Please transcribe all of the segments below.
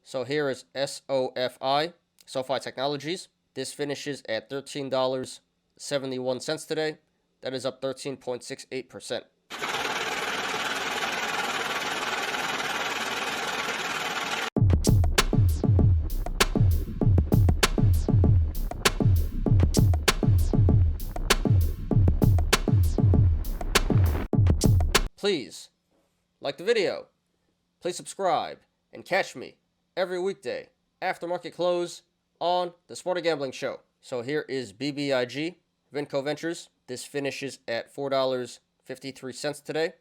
So here is SOFI Technologies. This finishes at $13.71 today. That is up 13.68%. Please like the video, please subscribe, and catch me every weekday after market close on the Smarter Gambling Show. So here is BBIG Vinco Ventures. This finishes at $4.53 today.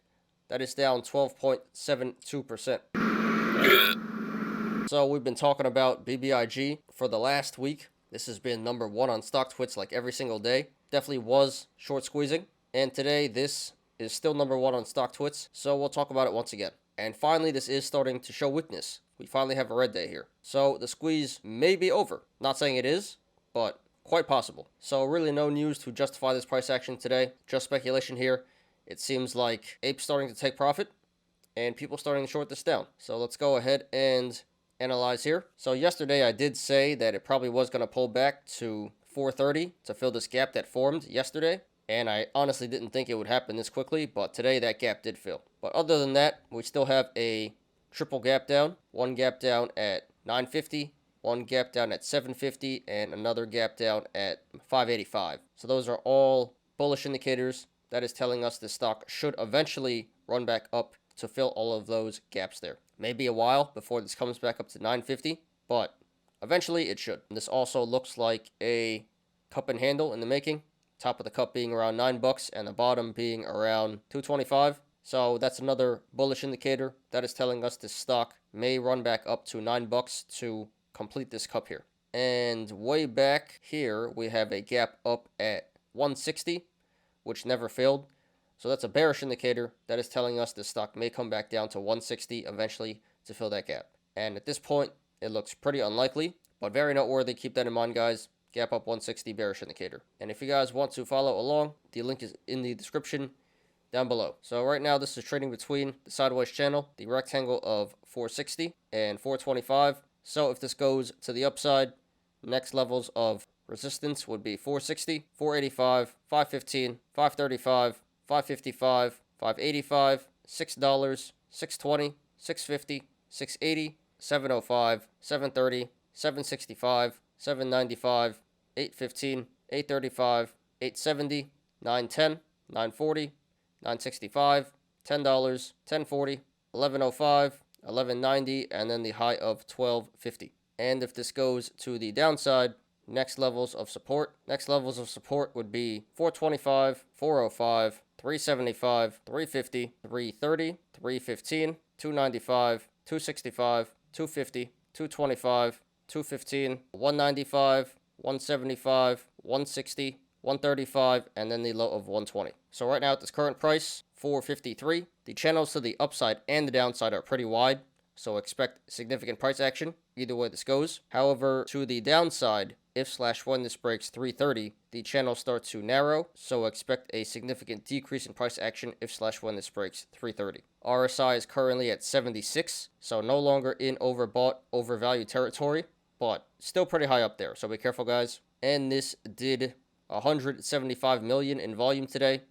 That is down 12.72%. So we've been talking about BBIG for the last week. This has been number one on StockTwits like every single day. Definitely was short squeezing. And today this is still number one on StockTwits. So we'll talk about it once again. And finally, this is starting to show weakness. We finally have a red day here. So the squeeze may be over. Not saying it is, but quite possible. So really no news to justify this price action today. Just speculation here. It seems like Ape's starting to take profit and people starting to short this down. So let's go ahead and analyze here. So yesterday I did say that it probably was going to pull back to 430 to fill this gap that formed yesterday. And I honestly didn't think it would happen this quickly, but today that gap did fill. But other than that, we still have a triple gap down. One gap down at 950, one gap down at 750, and another gap down at 585. So those are all bullish indicators. That is telling us the stock should eventually run back up to fill all of those gaps there. Maybe a while before this comes back up to 950, but eventually it should. And this also looks like a cup and handle in the making. Top of the cup being around $9 and the bottom being around $2.25. So that's another bullish indicator that is telling us this stock may run back up to $9 to complete this cup here. And way back here, we have a gap up at 160, which never filled. So that's a bearish indicator that is telling us this stock may come back down to 160 eventually to fill that gap. And at this point, it looks pretty unlikely, but very noteworthy. Keep that in mind, guys. Gap up 160, bearish indicator. And if you guys want to follow along, the link is in the description down below. So right now, this is trading between the sideways channel, the rectangle of 460 and 425. So if this goes to the upside, next levels of resistance would be 460, 485, 515, 535, 555, 585, $6, 620, 650, 680, 705, 730, 765, 795, 815, 835, 870, 910, 940, 965, $10, 1040, 1105, 1190, and then the high of 1250. And if this goes to the downside, next levels of support would be 425, 405, 375, 350, 330, 315, 295, 265, 250, 225, 215, 195, 175, 160, 135, and then the low of 120. So right now at this current price, 453, the channels to the upside and the downside are pretty wide, so expect significant price action either way this goes. However, to the downside, if/when this breaks 330, the channel starts to narrow, so expect a significant decrease in price action if/when this breaks 330. RSI is currently at 76, so no longer in overbought, overvalued territory, but still pretty high up there, so be careful, guys. And this did 175 million in volume today.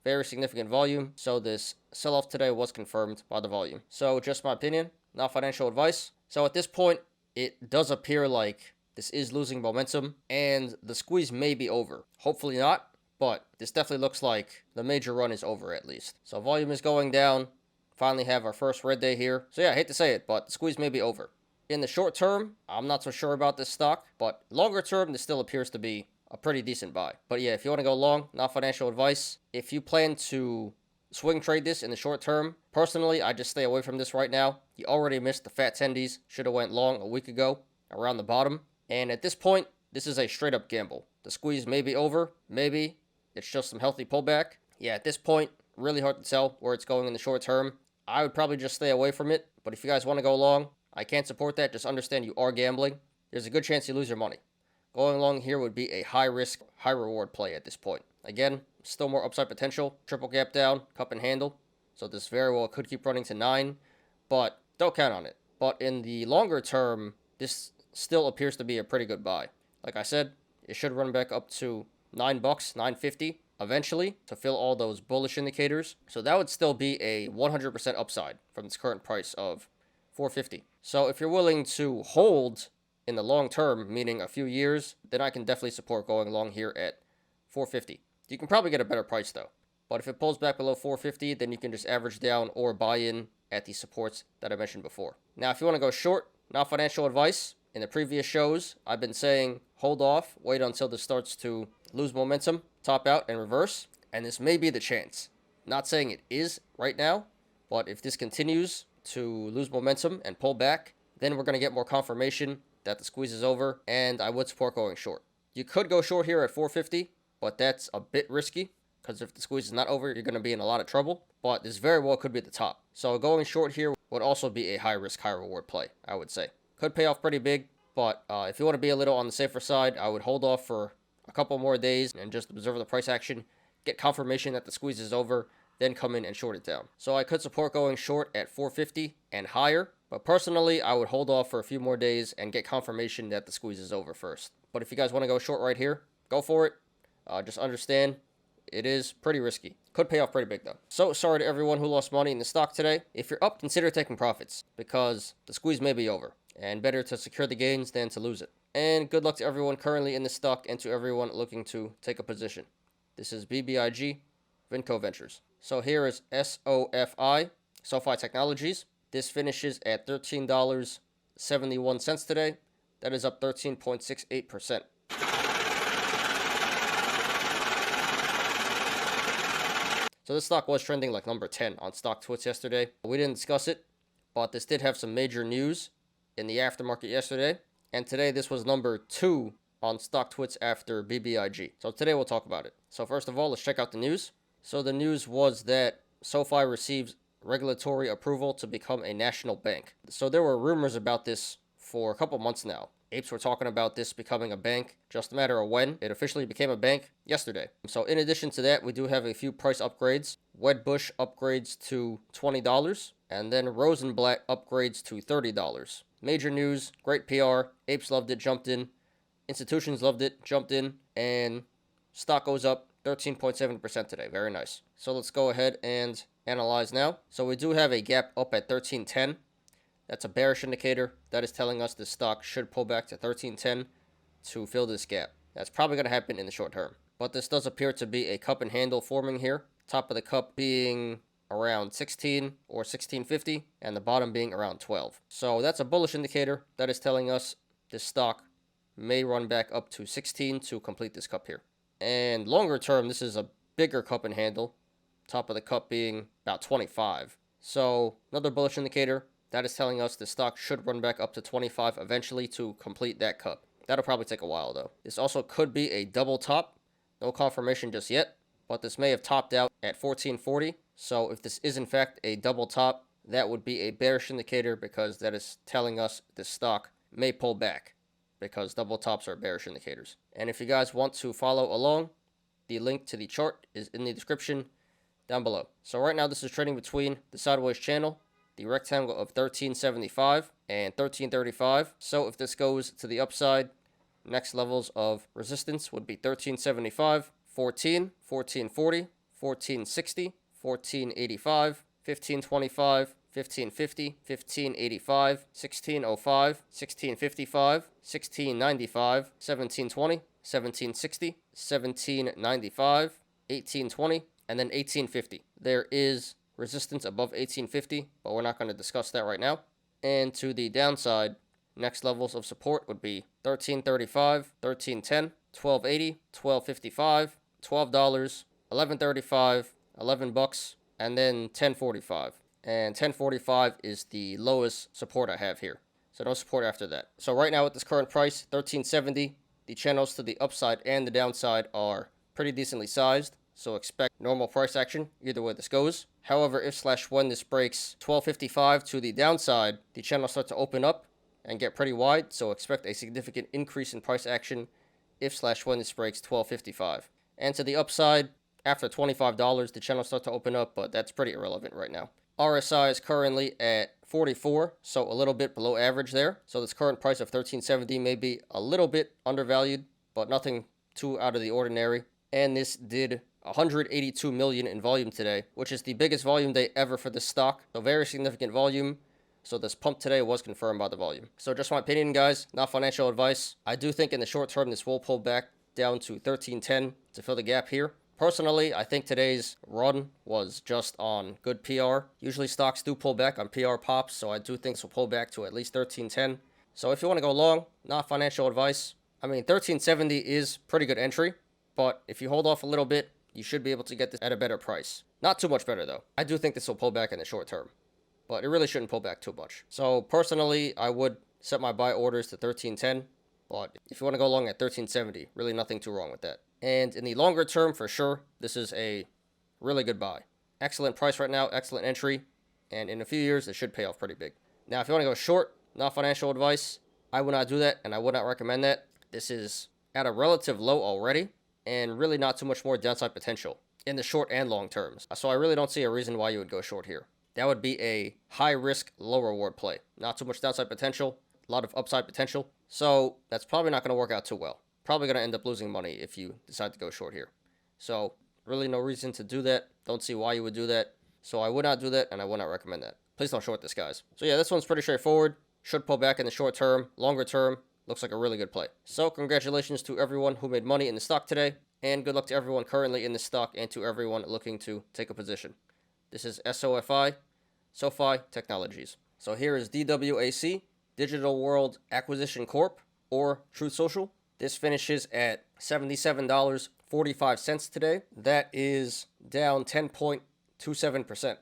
Very significant volume, so this sell-off today was confirmed by the volume. So just my opinion, not financial advice. So at this point, it does appear like this is losing momentum, and the squeeze may be over. Hopefully not, but this definitely looks like the major run is over at least. So volume is going down. Finally have our first red day here. So yeah, I hate to say it, but the squeeze may be over. In the short term, I'm not so sure about this stock, but longer term, this still appears to be a pretty decent buy. But yeah, if you want to go long, not financial advice. If you plan to swing trade this in the short term, personally, I just stay away from this right now. You already missed the fat tendies. Should have went long a week ago around the bottom. And at this point, this is a straight up gamble. The squeeze may be over. Maybe it's just some healthy pullback. Yeah, at this point, really hard to tell where it's going in the short term. I would probably just stay away from it. But if you guys want to go long, I can't support that. Just understand you are gambling. There's a good chance you lose your money. Going long here would be a high risk, high reward play at this point. Again, still more upside potential. Triple gap down, cup and handle. So this very well could keep running to 9, but don't count on it. But in the longer term, this still appears to be a pretty good buy. Like I said, it should run back up to $9, $9.50 eventually to fill all those bullish indicators. So that would still be a 100% upside from its current price of $4.50. So if you're willing to hold in the long term, meaning a few years, then I can definitely support going long here at $4.50. You can probably get a better price though. But if it pulls back below $4.50, then you can just average down or buy in at the supports that I mentioned before. Now, if you want to go short, not financial advice. In the previous shows, I've been saying hold off, wait until this starts to lose momentum, top out, and reverse. And this may be the chance. Not saying it is right now, but if this continues to lose momentum and pull back, then we're going to get more confirmation that the squeeze is over, and I would support going short. You could go short here at $4.50, but that's a bit risky, because if the squeeze is not over, you're going to be in a lot of trouble. But this very well could be the top. So going short here would also be a high risk, high reward play, I would say. Could pay off pretty big, but if you want to be a little on the safer side, I would hold off for a couple more days and just observe the price action, get confirmation that the squeeze is over, then come in and short it down. So I could support going short at $4.50 and higher, but personally, I would hold off for a few more days and get confirmation that the squeeze is over first. But if you guys want to go short right here, go for it. Just understand, it is pretty risky. Could pay off pretty big though. So sorry to everyone who lost money in the stock today. If you're up, consider taking profits because the squeeze may be over. And better to secure the gains than to lose it. And good luck to everyone currently in the stock and to everyone looking to take a position. This is BBIG Vinco Ventures. So here is SOFI Technologies. This finishes at $13.71 today. That is up 13.68%. So this stock was trending like number 10 on StockTwits yesterday. We didn't discuss it, but this did have some major news in the aftermarket yesterday. And today this was number 2 on StockTwits after BBIG. So today we'll talk about it. So first of all, let's check out the news. So the news was that SoFi receives regulatory approval to become a national bank. So there were rumors about this for a couple months now. Apes were talking about this becoming a bank, just a matter of when. It officially became a bank yesterday. So in addition to that, we do have a few price upgrades. Wedbush upgrades to $20, and then Rosenblatt upgrades to $30. Major news, great PR. Apes loved it, jumped in. Institutions loved it, jumped in, and stock goes up 13.7% today. Very nice. So let's go ahead and analyze now. So we do have a gap up at 1310. That's a bearish indicator. That is telling us the stock should pull back to 1310 to fill this gap. That's probably going to happen in the short term. But this does appear to be a cup and handle forming here. Top of the cup being around 16 or 1650 and the bottom being around 12. So that's a bullish indicator. That is telling us this stock may run back up to 16 to complete this cup here. And longer term, this is a bigger cup and handle. Top of the cup being about 25. So another bullish indicator. That is telling us the stock should run back up to 25 eventually to complete that cup. That'll probably take a while though. This also could be a double top. No confirmation just yet, but this may have topped out at 1440. So if this is in fact a double top, that would be a bearish indicator because that is telling us the stock may pull back because double tops are bearish indicators. And if you guys want to follow along, the link to the chart is in the description down below. So right now this is trading between the sideways channel, the rectangle of 1375 and 1335. So if this goes to the upside, next levels of resistance would be 1375, 14, 1440, 1460, 1485, 1525, 1550, 1585, 1605, 1655, 1695, 1720, 1760, 1795, 1820, and then 1850. There is resistance above 1850, but we're not going to discuss that right now. And to the downside, next levels of support would be 1335, 1310, 1280, 1255, $12, 1135, $11, and then 1045. And 1045 is the lowest support I have here. So no support after that. So right now at this current price, 1370, the channels to the upside and the downside are pretty decently sized. So expect normal price action either way this goes. However, if/when this breaks 1255 to the downside, the channels start to open up and get pretty wide. So expect a significant increase in price action if/when this breaks 1255. And to the upside, after $25, the channels start to open up, but that's pretty irrelevant right now. RSI is currently at 44, so a little bit below average there. So this current price of 1370 may be a little bit undervalued, but nothing too out of the ordinary. And this did 182 million in volume today, which is the biggest volume day ever for this stock. So very significant volume. So this pump today was confirmed by the volume. So just my opinion, guys, not financial advice. I do think in the short term, this will pull back down to 1310 to fill the gap here. Personally, I think today's run was just on good PR. Usually stocks do pull back on PR pops, so I do think this will pull back to at least 1310. So if you want to go long, not financial advice. I mean, 1370 is pretty good entry, but if you hold off a little bit, you should be able to get this at a better price. Not too much better, though. I do think this will pull back in the short term, but it really shouldn't pull back too much. So personally, I would set my buy orders to 1310, but if you want to go long at 1370, really nothing too wrong with that. And in the longer term, for sure, this is a really good buy. Excellent price right now, excellent entry, and in a few years, it should pay off pretty big. Now, if you want to go short, not financial advice, I would not do that, and I would not recommend that. This is at a relative low already, and really not too much more downside potential in the short and long terms. So I really don't see a reason why you would go short here. That would be a high risk, low reward play. Not too much downside potential, a lot of upside potential. So that's probably not going to work out too well. Probably going to end up losing money if you decide to go short here. So really no reason to do that. Don't see why you would do that. So I would not do that, and I would not recommend that. Please don't short this, guys. So yeah, this one's pretty straightforward. Should pull back in the short term. Longer term, looks like a really good play. So congratulations to everyone who made money in the stock today, and good luck to everyone currently in the stock and to everyone looking to take a position. This is SOFI Technologies. So here is DWAC, Digital World Acquisition Corp, or Truth Social. This finishes at $77.45 today. That is down 10.27%.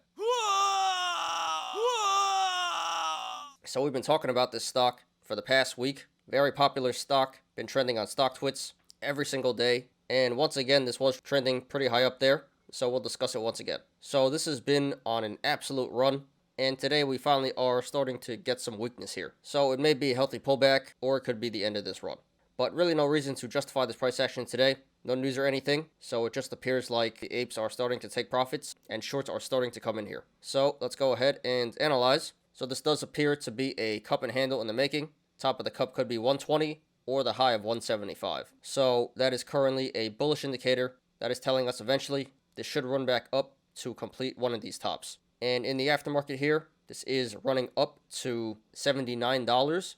So we've been talking about this stock for the past week. Very popular stock, been trending on StockTwits every single day. And once again, this was trending pretty high up there. So we'll discuss it once again. So this has been on an absolute run. And today we finally are starting to get some weakness here. So it may be a healthy pullback, or it could be the end of this run. But really no reason to justify this price action today. No news or anything. So it just appears like the apes are starting to take profits and shorts are starting to come in here. So let's go ahead and analyze. So this does appear to be a cup and handle in the making. Top of the cup could be 120 or the high of 175. So that is currently a bullish indicator. That is telling us eventually this should run back up to complete one of these tops. And in the aftermarket here, this is running up to $79.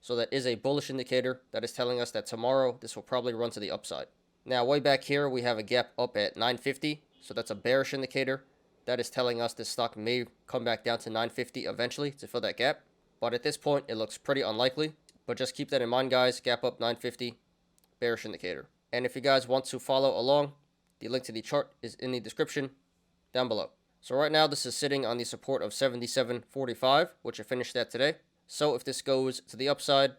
So that is a bullish indicator that is telling us that tomorrow this will probably run to the upside. Now, way back here, we have a gap up at 950. So that's a bearish indicator. That is telling us this stock may come back down to 950 eventually to fill that gap. But at this point, it looks pretty unlikely. But just keep that in mind, guys. Gap up 950, bearish indicator. And if you guys want to follow along, the link to the chart is in the description down below. So right now, this is sitting on the support of 77.45, which I finished at today. So if this goes to the upside,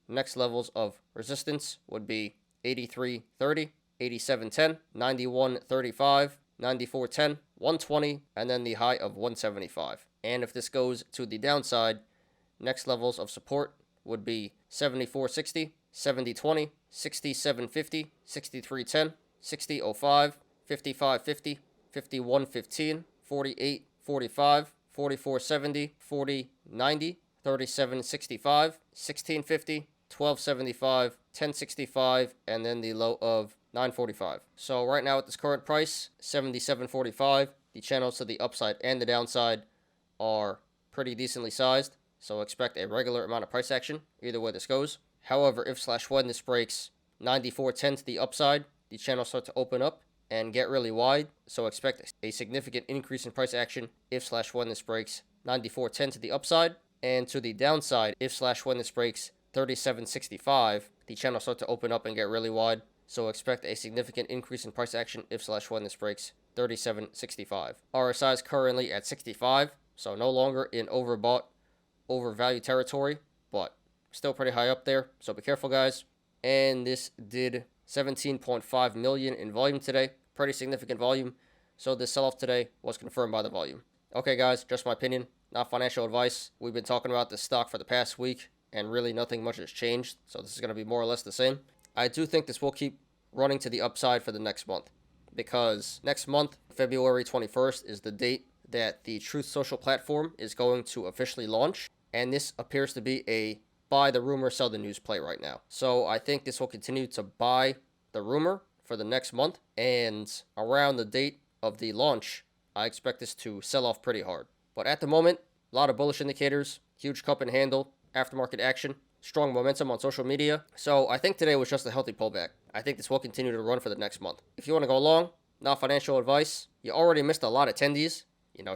next levels of resistance would be 83.30, 87.10, 91.35, 94.10, 120, and then the high of 175. And if this goes to the downside, next levels of support would be 74.60, 70.20, 67.50, 63.10, 60.05, 55.50, 51.15, 48.45, 44.70, 40.90, 37.65, 16.50, 12.75, 10.65, and then the low of 9.45. So right now at this current price, 77.45, the channels to the upside and the downside are pretty decently sized. So expect a regular amount of price action, either way this goes. However, if/when this breaks 94.10 to the upside, the channels start to open up and get really wide. So expect a significant increase in price action if/when this breaks 94.10 to the upside. And to the downside, if/when this breaks 37.65, the channels start to open up and get really wide. So expect a significant increase in price action if/when this breaks 37.65. RSI is currently at 65, so no longer in overbought, overvalued territory, but still pretty high up there. So be careful, guys. And this did 17.5 million in volume today. Pretty significant volume. So this sell-off today was confirmed by the volume. Okay, guys, just my opinion, not financial advice. We've been talking about this stock for the past week, and really nothing much has changed. So this is going to be more or less the same. I do think this will keep running to the upside for the next month, because next month, February 21st, is the date that the Truth Social platform is going to officially launch, and this appears to be a buy the rumor, sell the news play right now. So I think this will continue to buy the rumor for the next month, and around the date of the launch, I expect this to sell off pretty hard. But at the moment, a lot of bullish indicators, huge cup and handle, aftermarket action, strong momentum on social media. So I think today was just a healthy pullback. I think this will continue to run for the next month. If you want to go long, not financial advice, you already missed a lot of tendies.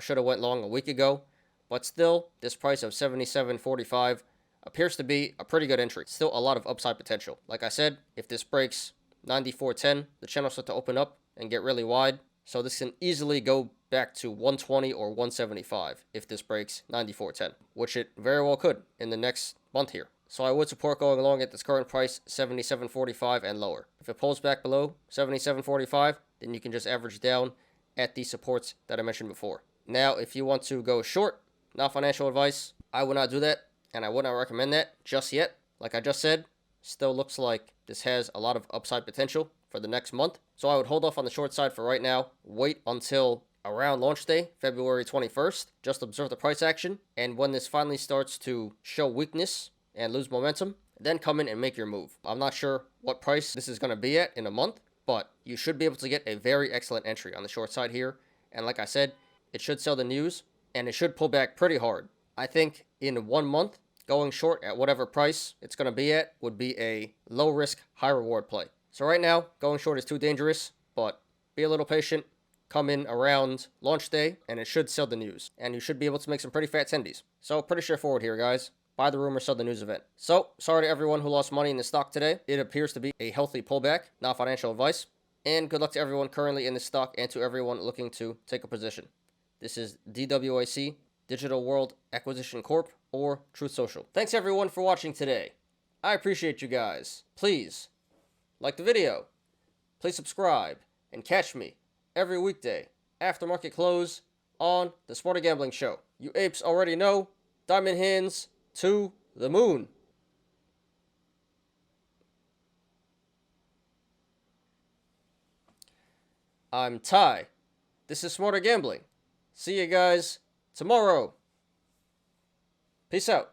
Should have went long a week ago. But still, this price of $77.45 appears to be a pretty good entry. Still a lot of upside potential. Like I said, if this breaks 94.10, the channel starts to open up and get really wide. So this can easily go back to 120 or 175 if this breaks 94.10, which it very well could in the next month here. So I would support going along at this current price, $77.45 and lower. If it pulls back below $77.45, then you can just average down at the supports that I mentioned before. Now, if you want to go short, not financial advice, I would not do that, and I would not recommend that just yet. Like I just said, still looks like this has a lot of upside potential for the next month. So I would hold off on the short side for right now. Wait until around launch day, February 21st. Just observe the price action. And when this finally starts to show weakness and lose momentum, then come in and make your move. I'm not sure what price this is going to be at in a month, but you should be able to get a very excellent entry on the short side here. And like I said, it should sell the news and it should pull back pretty hard. I think in 1 month, going short at whatever price it's going to be at would be a low risk, high reward play. So right now, going short is too dangerous, but be a little patient. Come in around launch day, and it should sell the news. And you should be able to make some pretty fat tendies. So pretty straightforward here, guys. Buy the rumor, sell the news event. So, sorry to everyone who lost money in the stock today. It appears to be a healthy pullback, not financial advice. And good luck to everyone currently in the stock and to everyone looking to take a position. This is DWAC, Digital World Acquisition Corp, or Truth Social. Thanks everyone for watching today. I appreciate you guys. Please like the video. Please subscribe and catch me every weekday after market close on the Smarter Gambling Show. You apes already know, diamond hands to the moon. I'm Ty. This is Smarter Gambling. See you guys tomorrow. Peace out.